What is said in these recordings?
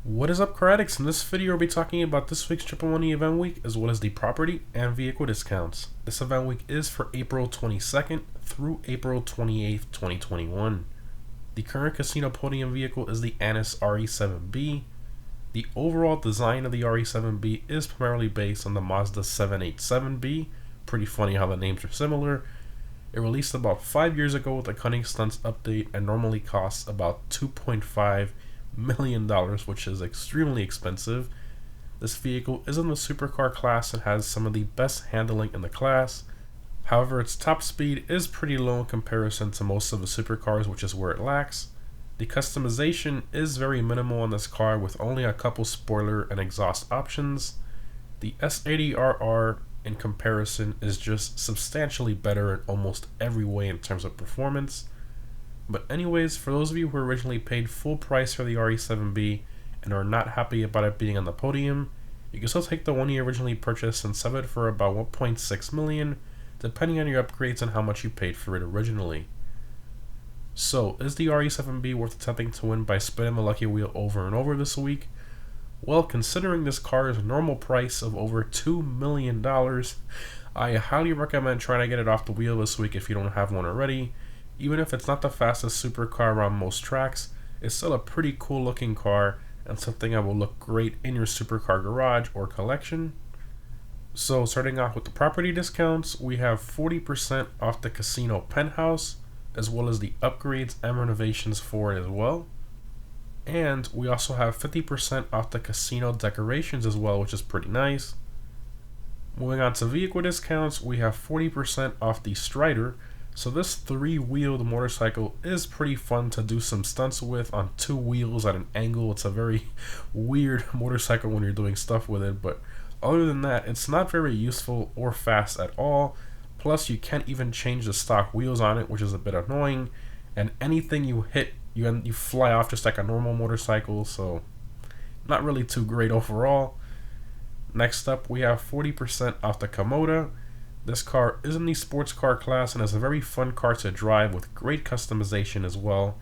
What is up, Addicts? In this video, we'll be talking about this week's Triple Money Event Week, as well as the property and vehicle discounts. This event week is for April 22nd through April 28th, 2021. The current casino podium vehicle is the Annis RE7B. The overall design of the RE7B is primarily based on the Mazda 787B. Pretty funny how the names are similar. It released about 5 years ago with a Cunning Stunts update and normally costs about $2.5 million, which is extremely expensive. This vehicle is in the supercar class and has some of the best handling in the class. However, its top speed is pretty low in comparison to most of the supercars, which is where it lacks. The customization is very minimal on this car with only a couple spoiler and exhaust options. The S80RR in comparison is just substantially better in almost every way in terms of performance. But anyways, for those of you who originally paid full price for the RE7B and are not happy about it being on the podium, you can still take the one you originally purchased and sell it for about $1.6 million, depending on your upgrades and how much you paid for it originally. So, is the RE7B worth attempting to win by spinning the lucky wheel over and over this week? Well, considering this car's normal price of over $2 million, I highly recommend trying to get it off the wheel this week if you don't have one already. Even if it's not the fastest supercar around most tracks, it's still a pretty cool looking car and something that will look great in your supercar garage or collection. So starting off with the property discounts, we have 40% off the casino penthouse, as well as the upgrades and renovations for it as well. And we also have 50% off the casino decorations as well, which is pretty nice. Moving on to vehicle discounts, we have 40% off the Strider. So this three-wheeled motorcycle is pretty fun to do some stunts with on two wheels at an angle. It's a very weird motorcycle when you're doing stuff with it, but other than that, it's not very useful or fast at all. Plus, you can't even change the stock wheels on it, which is a bit annoying. And anything you hit, you fly off just like a normal motorcycle, so not really too great overall. Next up, we have 40% off the Komoda. This car is in the sports car class and is a very fun car to drive with great customization as well.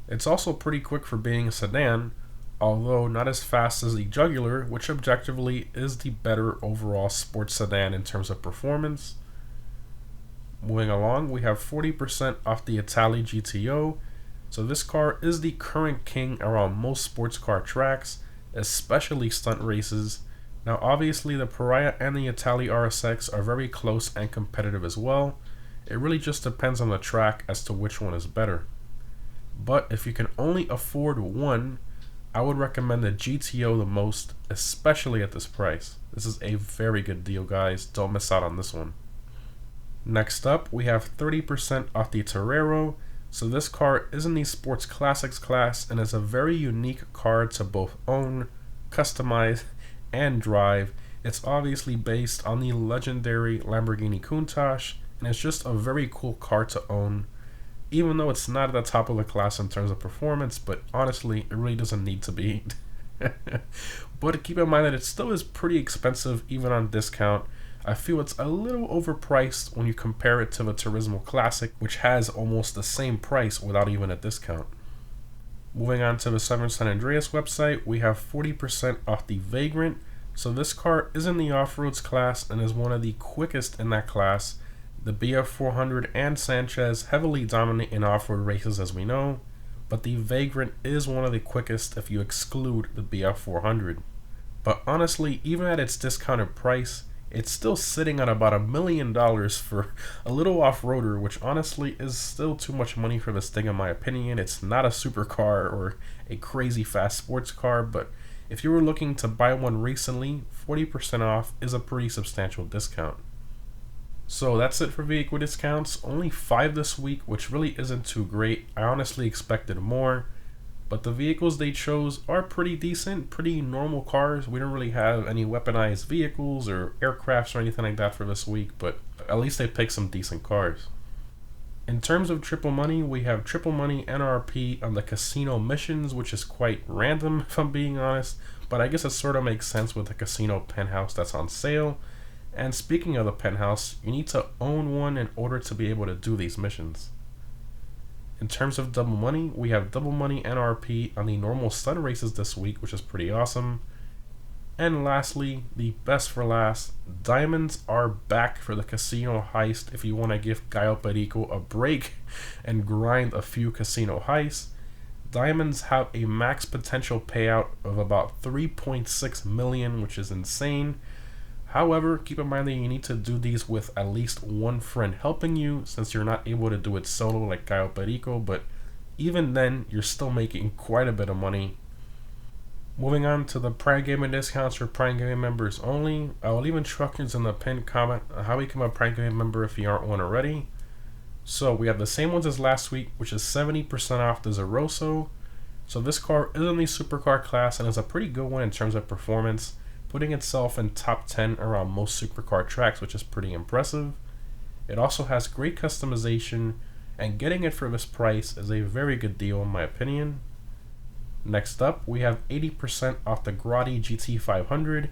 It's also pretty quick for being a sedan, although not as fast as the Jugular, which objectively is the better overall sports sedan in terms of performance. Moving along, we have 40% off the Itali GTO. So this car is the current king around most sports car tracks, especially stunt races. Now obviously the Pariah and the Itali RSX are very close and competitive as well. It really just depends on the track as to which one is better. But if you can only afford one, I would recommend the GTO the most, especially at this price. This is a very good deal, guys. Don't miss out on this one. Next up, we have 30% off the Torero. So this car is in the Sports Classics class and is a very unique car to both own, customize, and drive. It's obviously based on the legendary Lamborghini Countach, and it's just a very cool car to own, even though it's not at the top of the class in terms of performance, but honestly, it really doesn't need to be. But keep in mind that it still is pretty expensive even on discount. I feel it's a little overpriced when you compare it to the Turismo Classic, which has almost the same price without even a discount. Moving on to the Southern San Andreas website, we have 40% off the Vagrant. So this car is in the off-roads class and is one of the quickest in that class. The BF400 and Sanchez heavily dominate in off-road races, as we know, but the Vagrant is one of the quickest if you exclude the BF400. But honestly, even at its discounted price, it's still sitting at about $1 million for a little off-roader, which honestly is still too much money for this thing in my opinion. It's not a supercar or a crazy fast sports car, but if you were looking to buy one recently, 40% off is a pretty substantial discount. So that's it for vehicle discounts. Only 5 this week, which really isn't too great. I honestly expected more. But the vehicles they chose are pretty decent, pretty normal cars. We don't really have any weaponized vehicles or aircrafts or anything like that for this week, but at least they picked some decent cars. In terms of triple money, we have triple money NRP on the casino missions, which is quite random if I'm being honest, but I guess it sort of makes sense with the casino penthouse that's on sale. And speaking of the penthouse, you need to own one in order to be able to do these missions. In terms of double money, we have double money NRP on the normal stud races this week, which is pretty awesome. And lastly, the best for last, diamonds are back for the casino heist if you want to give Gallo Perico a break and grind a few casino heists. Diamonds have a max potential payout of about 3.6 million, which is insane. However, keep in mind that you need to do these with at least one friend helping you, since you're not able to do it solo like Gallo Perico, but even then, you're still making quite a bit of money. Moving on to the Prime Gaming discounts for Prime Gaming members only. I will leave instructions in the pinned comment on how to become a Prime Gaming member if you aren't one already. So we have the same ones as last week, which is 70% off the Zeroso. So this car is in the supercar class and is a pretty good one in terms of performance, putting itself in top 10 around most supercar tracks, which is pretty impressive. It also has great customization, and getting it for this price is a very good deal in my opinion. Next up, we have 80% off the Grotti GT500.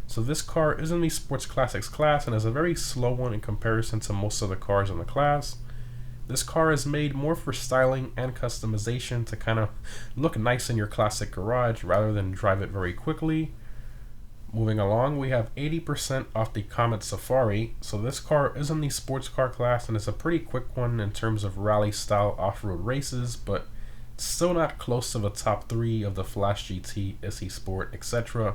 So this car is in the Sports Classics class and is a very slow one in comparison to most of the cars in the class. This car is made more for styling and customization to kind of look nice in your classic garage rather than drive it very quickly. Moving along, we have 80% off the Comet Safari. So this car is in the sports car class and it's a pretty quick one in terms of rally style off-road races, but still not close to the top 3 of the Flash GT, SE Sport, etc.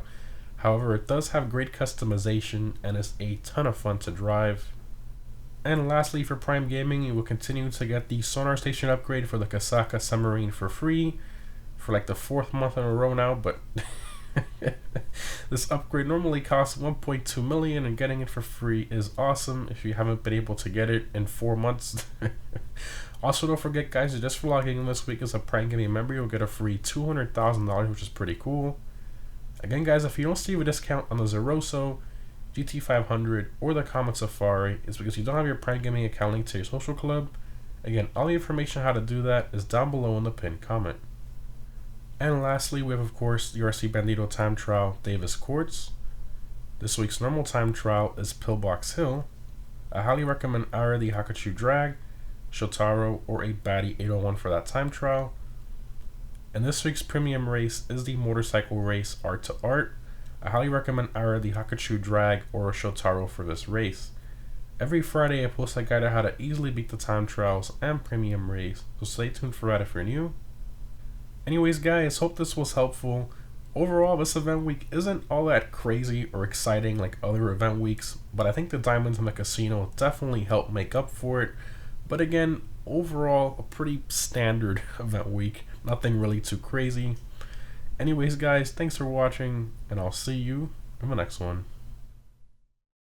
However, it does have great customization and is a ton of fun to drive. And lastly, for Prime Gaming, you will continue to get the sonar station upgrade for the Kasaka Submarine for free for like the 4th month in a row now, but this upgrade normally costs 1.2 million and getting it for free is awesome if you haven't been able to get it in 4 months. Also, don't forget, guys, just for logging in this week as a Prime Gaming member, you'll get a free $200,000, which is pretty cool. Again, guys, if you don't see a discount on the Zeroso, GT500, or the Comet Safari, it's because you don't have your Prime Gaming account linked to your social club. Again, all the information on how to do that is down below in the pinned comment. And lastly, we have, of course, the RC Bandito Time Trial Davis Courts. This week's normal time trial is Pillbox Hill. I highly recommend either the Hakachu Drag, Shotaro, or a Batty 801 for that time trial. And this week's premium race is the motorcycle race Art to Art. I highly recommend either the Hakachu Drag or a Shotaro for this race. Every Friday I post a guide on how to easily beat the time trials and premium race, so stay tuned for that if you're new. Anyways, guys, hope this was helpful. Overall, this event week isn't all that crazy or exciting like other event weeks, but I think the diamonds in the casino definitely help make up for it. But again, overall, a pretty standard event week. Nothing really too crazy. Anyways, guys, thanks for watching, and I'll see you in the next one.